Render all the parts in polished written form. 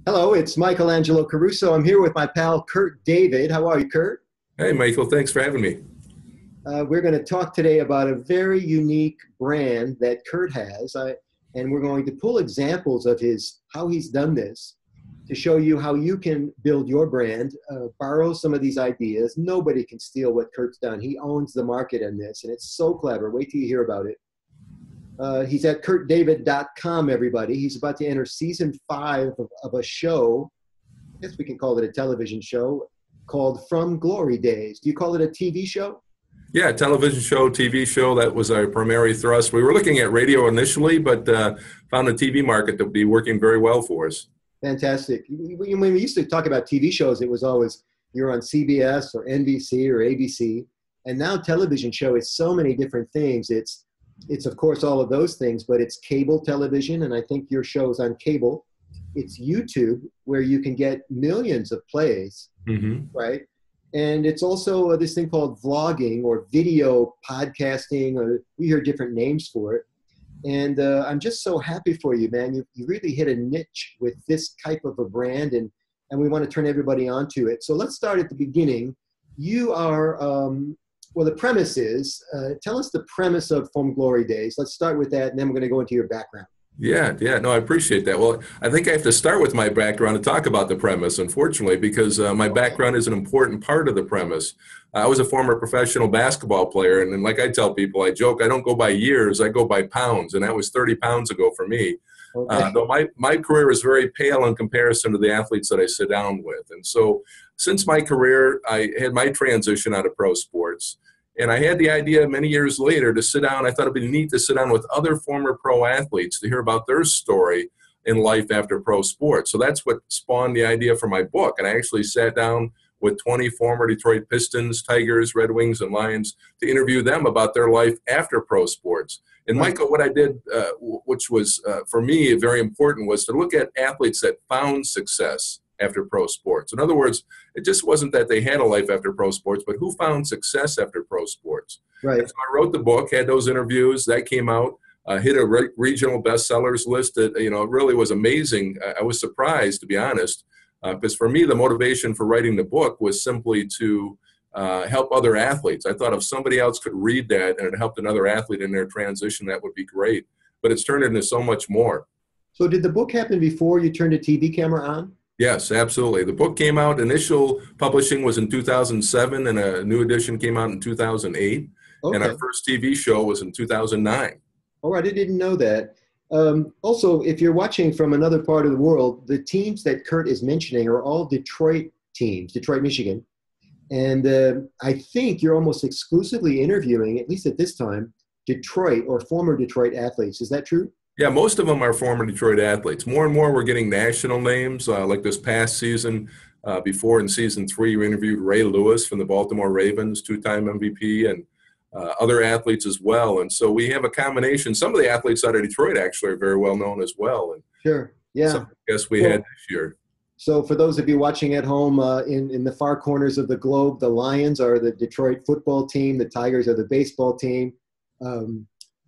Hello, it's Angelo Caruso. I'm here with my pal Kurt David. How are you, Kurt? Hey, Michael, thanks for having me. We're going to talk today about a very unique brand that Kurt has, and we're going to pull examples of how he's done this to show you how you can build your brand, borrow some of these ideas. Nobody can steal what Kurt's done. He owns the market in this, and it's so clever. Wait till you hear about it. He's at kurtdavid.com, everybody. He's about to enter season 5 of a show. I guess we can call it a television show called From Glory Days. Do you call it a TV show? Yeah, television show, TV show, that was our primary thrust. We were looking at radio initially, but found the TV market to be working very well for us. Fantastic. When we used to talk about TV shows, it was always you're on CBS or NBC or ABC. And now television show is so many different things. It's of course all of those things, but it's cable television, and I think your show is on cable. It's YouTube, where you can get millions of plays, right? And it's also this thing called vlogging or video podcasting, or we hear different names for it. And I'm just so happy for you, man. You really hit a niche with this type of a brand, and we want to turn everybody onto it. So let's start at the beginning. You are, well, the premise is, tell us the premise of From Glory Days. Let's start with that, and then we're going to go into your background. Yeah, no, I appreciate that. Well, I think I have to start with my background and talk about the premise, unfortunately, because my background is an important part of the premise. I was a former professional basketball player, and like I tell people, I joke, I don't go by years, I go by pounds, and that was 30 pounds ago for me. Okay. Though my career is very pale in comparison to the athletes that I sit down with. And so since my career, I had my transition out of pro sports. And I had the idea many years later to sit down. I thought it'd be neat to sit down with other former pro athletes to hear about their story in life after pro sports. So that's what spawned the idea for my book. And I actually sat down with 20 former Detroit Pistons, Tigers, Red Wings, and Lions to interview them about their life after pro sports. And Michael, what I did, which was for me very important, was to look at athletes that found success after pro sports. In other words, it just wasn't that they had a life after pro sports, but who found success after pro sports. Right. And so I wrote the book, had those interviews, that came out, hit a regional bestsellers list. That, it really was amazing. I was surprised, to be honest, because for me, the motivation for writing the book was simply to help other athletes. I thought if somebody else could read that and it helped another athlete in their transition, that would be great. But it's turned into so much more. So did the book happen before you turned a TV camera on? Yes, absolutely. The book came out, initial publishing was in 2007, and a new edition came out in 2008. Okay. And our first TV show was in 2009. All right, I didn't know that. Also, if you're watching from another part of the world, the teams that Kurt is mentioning are all Detroit teams, Detroit, Michigan. And I think you're almost exclusively interviewing, at least at this time, Detroit or former Detroit athletes. Is that true? Yeah, most of them are former Detroit athletes. More and more we're getting national names, like this past season. Before in season 3, we interviewed Ray Lewis from the Baltimore Ravens, 2-time MVP, and other athletes as well. And so we have a combination. Some of the athletes out of Detroit actually are very well known as well. And sure, yeah. some guests we had this year. So for those of you watching at home, in the far corners of the globe, the Lions are the Detroit football team. The Tigers are the baseball team.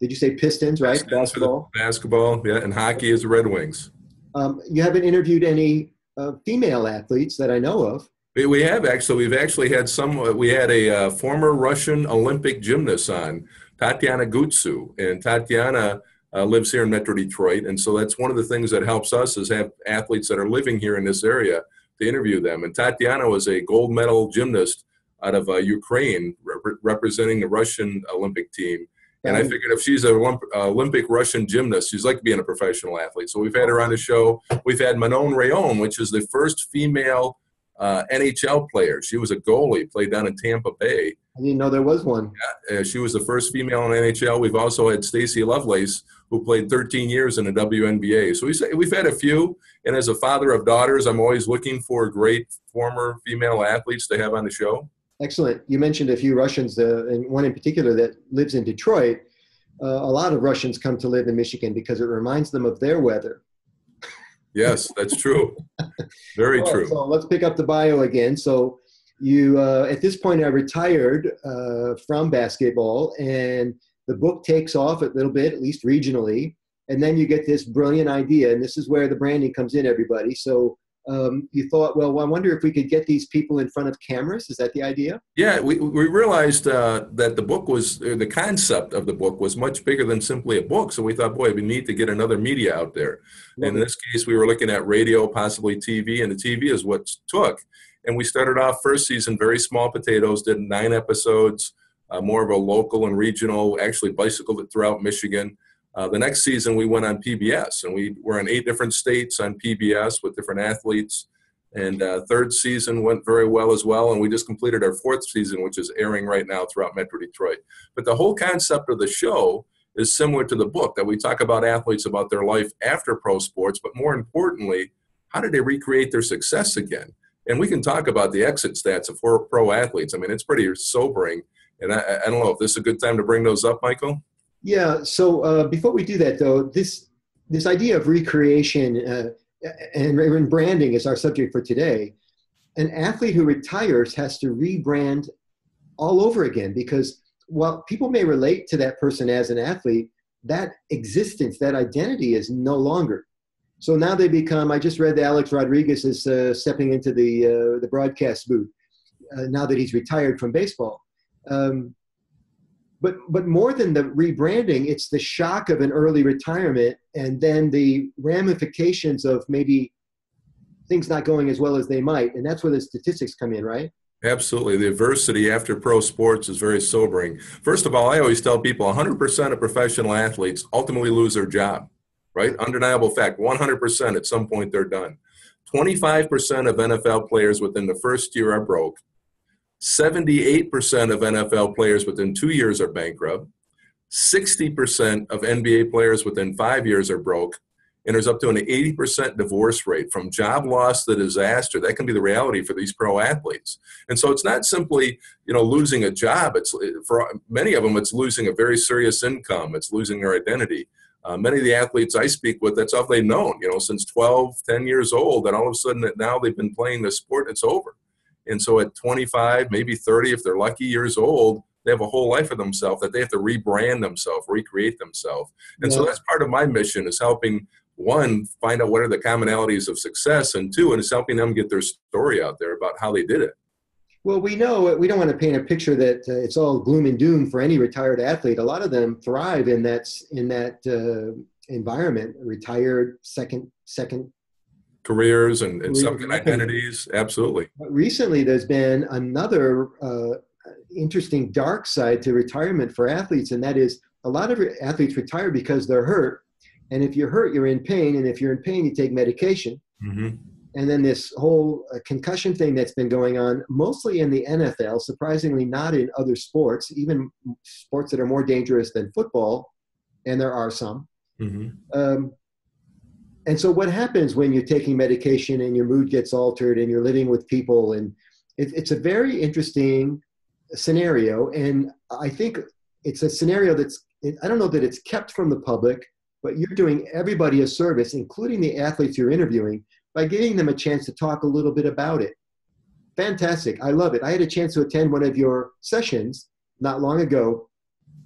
Did you say Pistons, right? Pistons Basketball. Basketball, yeah, and hockey is the Red Wings. You haven't interviewed any female athletes that I know of. We have actually. We've actually had some. We had a former Russian Olympic gymnast on, Tatiana Gutsu, and Tatiana lives here in Metro Detroit, and so that's one of the things that helps us is have athletes that are living here in this area to interview them. And Tatiana was a gold medal gymnast out of Ukraine, representing the Russian Olympic team. And I figured if she's an Olympic Russian gymnast, she's like being a professional athlete. So we've had her on the show. We've had Manon Rhéaume, which is the first female NHL player. She was a goalie, played down in Tampa Bay. I didn't know there was one. Yeah, she was the first female in NHL. We've also had Stacey Lovelace, who played 13 years in the WNBA. So we've had a few. And as a father of daughters, I'm always looking for great former female athletes to have on the show. Excellent. You mentioned a few Russians, and one in particular that lives in Detroit. A lot of Russians come to live in Michigan because it reminds them of their weather. Yes, that's true. Very true. So let's pick up the bio again. So you, at this point, are retired from basketball, and the book takes off a little bit, at least regionally. And then you get this brilliant idea, and this is where the branding comes in, everybody. So you thought, well, I wonder if we could get these people in front of cameras. Is that the idea? Yeah, we realized that the book was, the concept of the book was much bigger than simply a book. So we thought, boy, we need to get another media out there. Love In it. this case, we were looking at radio, possibly TV, and the TV is what took. And we started off first season, very small potatoes, did 9 episodes, more of a local and regional, actually bicycled it throughout Michigan. The next season, we went on PBS, and we were in 8 different states on PBS with different athletes. And third season went very well as well. And we just completed our 4th season, which is airing right now throughout Metro Detroit. But the whole concept of the show is similar to the book, that we talk about athletes, about their life after pro sports, but more importantly, how did they recreate their success again? And we can talk about the exit stats of pro athletes. I mean, it's pretty sobering. And I don't know if this is a good time to bring those up, Michael. Yeah. So before we do that, though, this idea of recreation and branding is our subject for today. An athlete who retires has to rebrand all over again, because while people may relate to that person as an athlete, that existence, that identity is no longer. So now they become, I just read that Alex Rodriguez is stepping into the broadcast booth now that he's retired from baseball. But more than the rebranding, it's the shock of an early retirement and then the ramifications of maybe things not going as well as they might. And that's where the statistics come in, right? Absolutely. The adversity after pro sports is very sobering. First of all, I always tell people 100% of professional athletes ultimately lose their job, right? Undeniable fact, 100% at some point they're done. 25% of NFL players within the first year are broke. 78% of NFL players within 2 years are bankrupt. 60% of NBA players within 5 years are broke. And there's up to an 80% divorce rate from job loss to disaster. That can be the reality for these pro athletes. And so it's not simply, losing a job. It's, for many of them, it's losing a very serious income. It's losing their identity. Many of the athletes I speak with, that's all they've known, since 12, 10 years old. And all of a sudden now they've been playing the sport, it's over. And so at 25, maybe 30, if they're lucky, years old, they have a whole life of themselves that they have to rebrand themselves, recreate themselves. And so that's part of my mission, is helping, one, find out what are the commonalities of success, and two, and it's helping them get their story out there about how they did it. Well, we know we don't want to paint a picture that it's all gloom and doom for any retired athlete. A lot of them thrive in that environment, retired second careers and second identities. Absolutely. But recently, there's been another interesting dark side to retirement for athletes, and that is a lot of athletes retire because they're hurt. And if you're hurt, you're in pain. And if you're in pain, you take medication. Mm-hmm. And then this whole concussion thing that's been going on, mostly in the NFL, surprisingly not in other sports, even sports that are more dangerous than football, and there are some. Mm-hmm. And so what happens when you're taking medication and your mood gets altered and you're living with people? And it's a very interesting scenario. And I think it's a scenario I don't know that it's kept from the public, but you're doing everybody a service, including the athletes you're interviewing, by giving them a chance to talk a little bit about it. Fantastic. I love it. I had a chance to attend one of your sessions not long ago,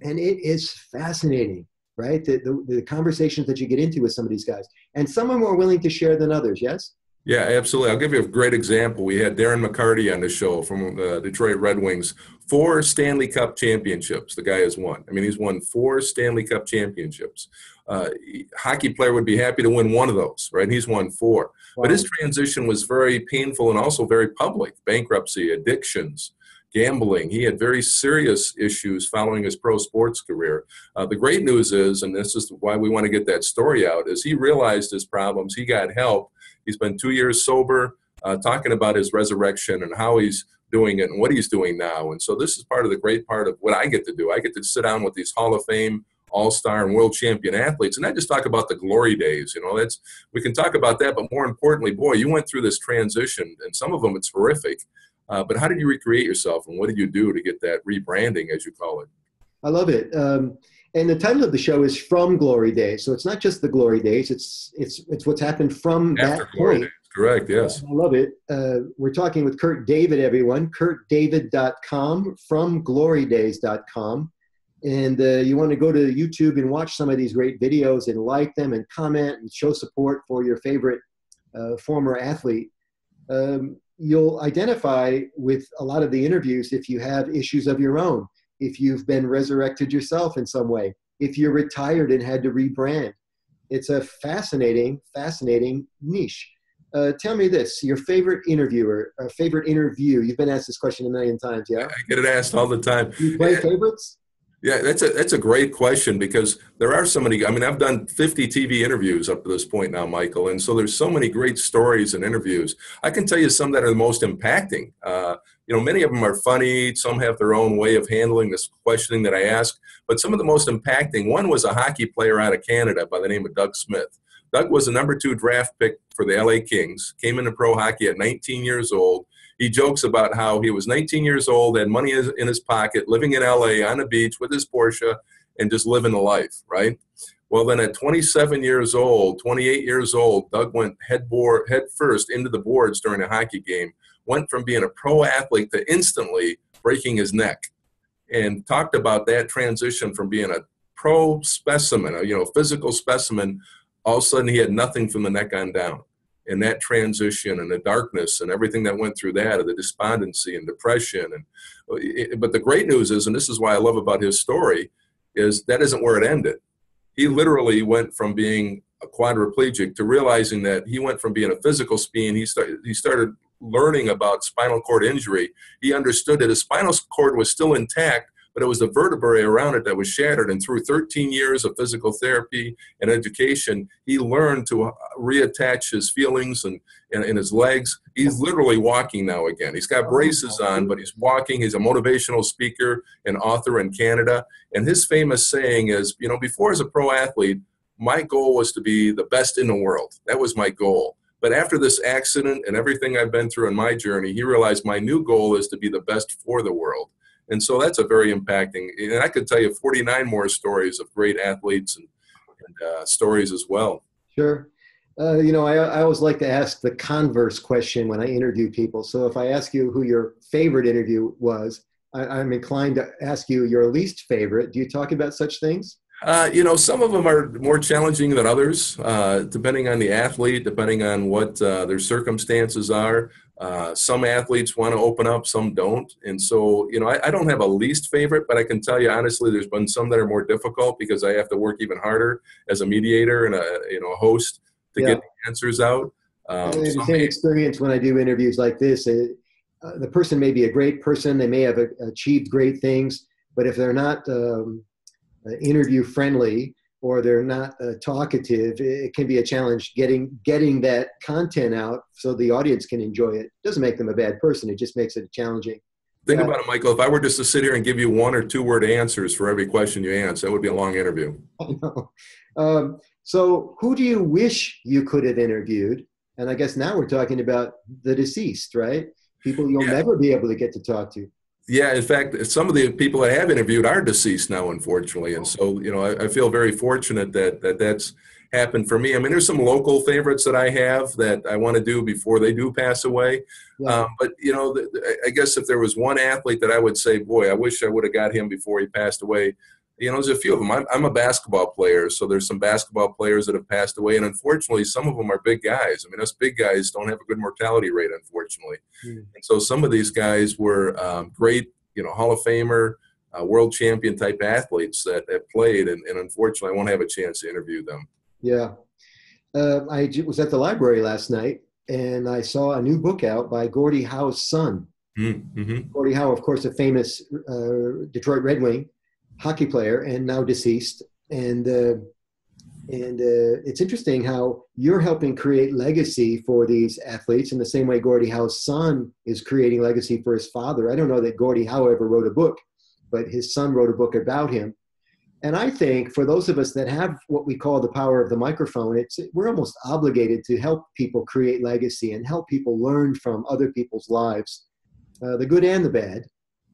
and it is fascinating, right? The conversations that you get into with some of these guys. And some are more willing to share than others, yes? Yeah, absolutely. I'll give you a great example. We had Darren McCarty on the show from the Detroit Red Wings. 4 Stanley Cup championships the guy has won. I mean, he's won 4 Stanley Cup championships. Hockey player would be happy to win one of those, right? He's won 4. Wow. But his transition was very painful and also very public. Bankruptcy, addictions, gambling. He had very serious issues following his pro sports career. The great news is, and this is why we want to get that story out, is he realized his problems. He got help. He's been 2 years sober, talking about his resurrection and how he's doing it and what he's doing now. And so this is part of the great part of what I get to do. I get to sit down with these Hall of Fame, all-star, and world champion athletes, and I just talk about the glory days. We can talk about that, but more importantly, boy, you went through this transition, and some of them it's horrific. But how did you recreate yourself, and what did you do to get that rebranding, as you call it? I love it. And the title of the show is From Glory Days. So it's not just the glory days. It's what's happened from After that glory point. days. Correct, yes. I love it. We're talking with Kurt David, everyone. KurtDavid.com, FromGloryDays.com. And you want to go to YouTube and watch some of these great videos and like them and comment and show support for your favorite former athlete, you'll identify with a lot of the interviews if you have issues of your own, if you've been resurrected yourself in some way, if you're retired and had to rebrand. It's a fascinating, fascinating niche. Tell me this, your favorite interviewer, favorite interview. You've been asked this question a million times, yeah? I get it asked all the time. Do you play favorites? Yeah, that's a great question, because there are so many. I mean, I've done 50 TV interviews up to this point now, Michael, and so there's so many great stories and interviews. I can tell you some that are the most impacting. Many of them are funny. Some have their own way of handling this questioning that I ask. But some of the most impacting, one was a hockey player out of Canada by the name of Doug Smith. Doug was the #2 draft pick for the LA Kings, came into pro hockey at 19 years old. He jokes about how he was 19 years old, had money in his pocket, living in LA on a beach with his Porsche, and just living the life, right? Well, then at 27 years old, 28 years old, Doug went head first into the boards during a hockey game, went from being a pro athlete to instantly breaking his neck, and talked about that transition from being a pro specimen, a physical specimen. All of a sudden he had nothing from the neck on down. And that transition and the darkness and everything that went through that, of the despondency and depression. But the great news is, and this is why I love about his story, is that isn't where it ended. He literally went from being a quadriplegic to realizing that he went from being a physical being. He started learning about spinal cord injury. He understood that his spinal cord was still intact, but it was the vertebrae around it that was shattered. And through 13 years of physical therapy and education, he learned to reattach his feelings and his legs. He's literally walking now again. He's got braces on, but he's walking. He's a motivational speaker and author in Canada. And his famous saying is, before as a pro athlete, my goal was to be the best in the world. That was my goal. But after this accident and everything I've been through in my journey, he realized my new goal is to be the best for the world. And so that's a very impacting, and I could tell you 49 more stories of great athletes and stories as well. Sure. I always like to ask the converse question when I interview people. So if I ask you who your favorite interview was, I'm inclined to ask you your least favorite. Do you talk about such things? Some of them are more challenging than others, depending on the athlete, depending on what their circumstances are. Some athletes want to open up, some don't. And so, I don't have a least favorite, but I can tell you honestly, there's been some that are more difficult because I have to work even harder as a mediator and a host to get the answers out. The same experience when I do interviews like this. The person may be a great person. They may have achieved great things, but if they're not interview friendly or they're not talkative, it can be a challenge getting that content out so the audience can enjoy it. It doesn't make them a bad person. It just makes it challenging. Think about it, Michael. If I were just to sit here and give you 1 or 2 word answers for every question you answer, that would be a long interview. I know. So who do you wish you could have interviewed? And I guess now we're talking about the deceased, right? People you'll never be able to get to talk to. Yeah, in fact, some of the people I have interviewed are deceased now, unfortunately. And so, I feel very fortunate that that's happened for me. I mean, there's some local favorites that I have that I want to do before they do pass away. Yeah. But, I guess if there was one athlete that I would say, boy, I wish I would have got him before he passed away, there's a few of them. I'm a basketball player, so there's some basketball players that have passed away, and unfortunately, some of them are big guys. I mean, us big guys don't have a good mortality rate, unfortunately. And so some of these guys were great, Hall of Famer, world champion type athletes that played, and unfortunately, I won't have a chance to interview them. Yeah. I was at the library last night, and I saw a new book out by Gordie Howe's son. Mm-hmm. Gordie Howe, of course, a famous Detroit Red Wing hockey player and now deceased. And it's interesting how you're helping create legacy for these athletes in the same way Gordie Howe's son is creating legacy for his father. I don't know that Gordie Howe ever wrote a book, but his son wrote a book about him. And I think for those of us that have what we call the power of the microphone, we're almost obligated to help people create legacy and help people learn from other people's lives, the good and the bad.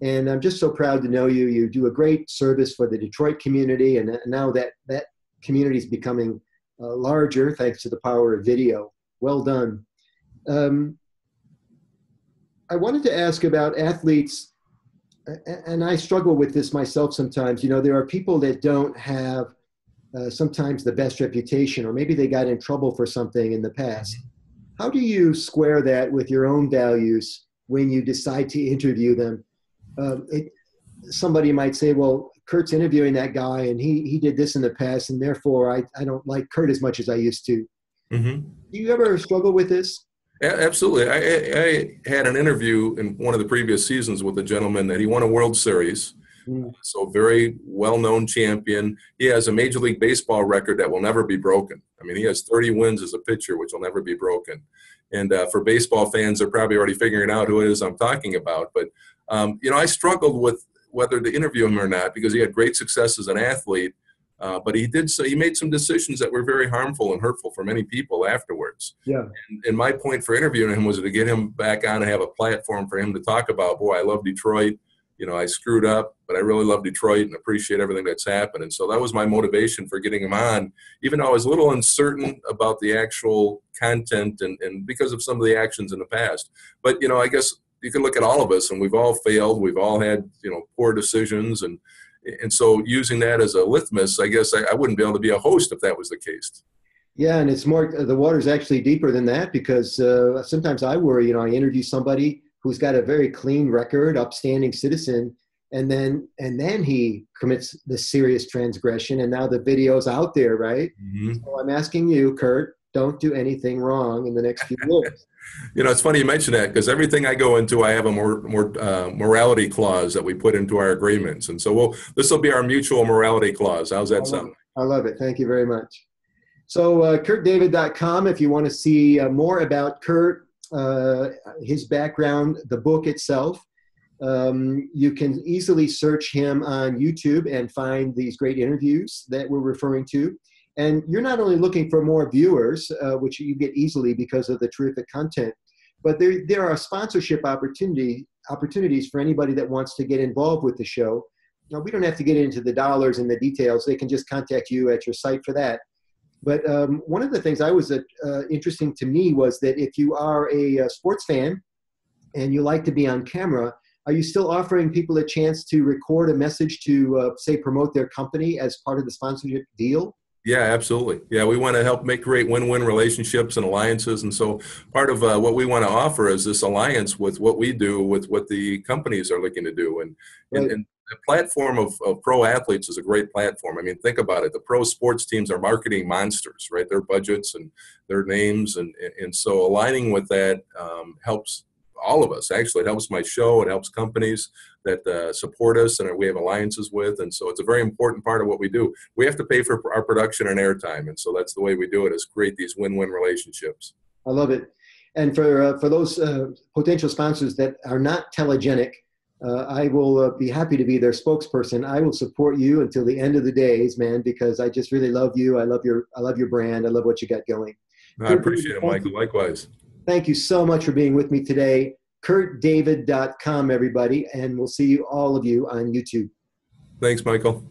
And I'm just so proud to know you. You do a great service for the Detroit community, and now that community is becoming larger thanks to the power of video. Well done. I wanted to ask about athletes, and I struggle with this myself sometimes. There are people that don't have sometimes the best reputation, or maybe they got in trouble for something in the past. How do you square that with your own values when you decide to interview them? Somebody might say, well, Kurt's interviewing that guy and he did this in the past, and therefore I don't like Kurt as much as I used to. Mm-hmm. Do you ever struggle with this? Absolutely. I had an interview in one of the previous seasons with a gentleman that he won a World Series. So very well-known champion. He has a Major League Baseball record that will never be broken. I mean, he has 30 wins as a pitcher, which will never be broken. And for baseball fans, they're probably already figuring out who it is I'm talking about. But, I struggled with whether to interview him or not because he had great success as an athlete. But he made some decisions that were very harmful and hurtful for many people afterwards. Yeah. And my point for interviewing him was to get him back on and have a platform for him to talk about, boy, I love Detroit. I screwed up, but I really love Detroit and appreciate everything that's happened. And so that was my motivation for getting him on, even though I was a little uncertain about the actual content and because of some of the actions in the past. But, I guess you can look at all of us, and we've all failed. We've all had, poor decisions. And so using that as a litmus, I guess I wouldn't be able to be a host if that was the case. Yeah, and it's more, the water's actually deeper than that because sometimes I worry, I interview somebody who's got a very clean record, upstanding citizen, and then he commits this serious transgression, and now the video's out there, right? Mm-hmm. So I'm asking you, Kurt, don't do anything wrong in the next few years. It's funny you mention that because everything I go into, I have a morality clause that we put into our agreements, and so this will be our mutual morality clause. How's that sound? I love it. Thank you very much. So KurtDavid.com if you want to see more about Kurt. His background, the book itself. You can easily search him on YouTube and find these great interviews that we're referring to. And you're not only looking for more viewers, which you get easily because of the terrific content, but there are sponsorship opportunities for anybody that wants to get involved with the show. Now, we don't have to get into the dollars and the details. They can just contact you at your site for that. But one of the things I was interesting to me was that if you are a sports fan and you like to be on camera, are you still offering people a chance to record a message to, say, promote their company as part of the sponsorship deal? Yeah, absolutely. Yeah, we want to help create win-win relationships and alliances. And so part of what we want to offer is this alliance with what we do with what the companies are looking to do. And the platform of pro athletes is a great platform. I mean, think about it. The pro sports teams are marketing monsters, right? Their budgets and their names. And so aligning with that helps all of us. Actually, it helps my show. It helps companies that support us and we have alliances with. And so it's a very important part of what we do. We have to pay for our production and airtime. And so that's the way we do it, is create these win-win relationships. I love it. And for those potential sponsors that are not telegenic, I will be happy to be their spokesperson. I will support you until the end of the days, man, because I just really love you. I love your brand. I love what you got going. I appreciate it, Michael. Likewise. Thank you so much for being with me today. KurtDavid.com, everybody, and we'll see all of you on YouTube. Thanks, Michael.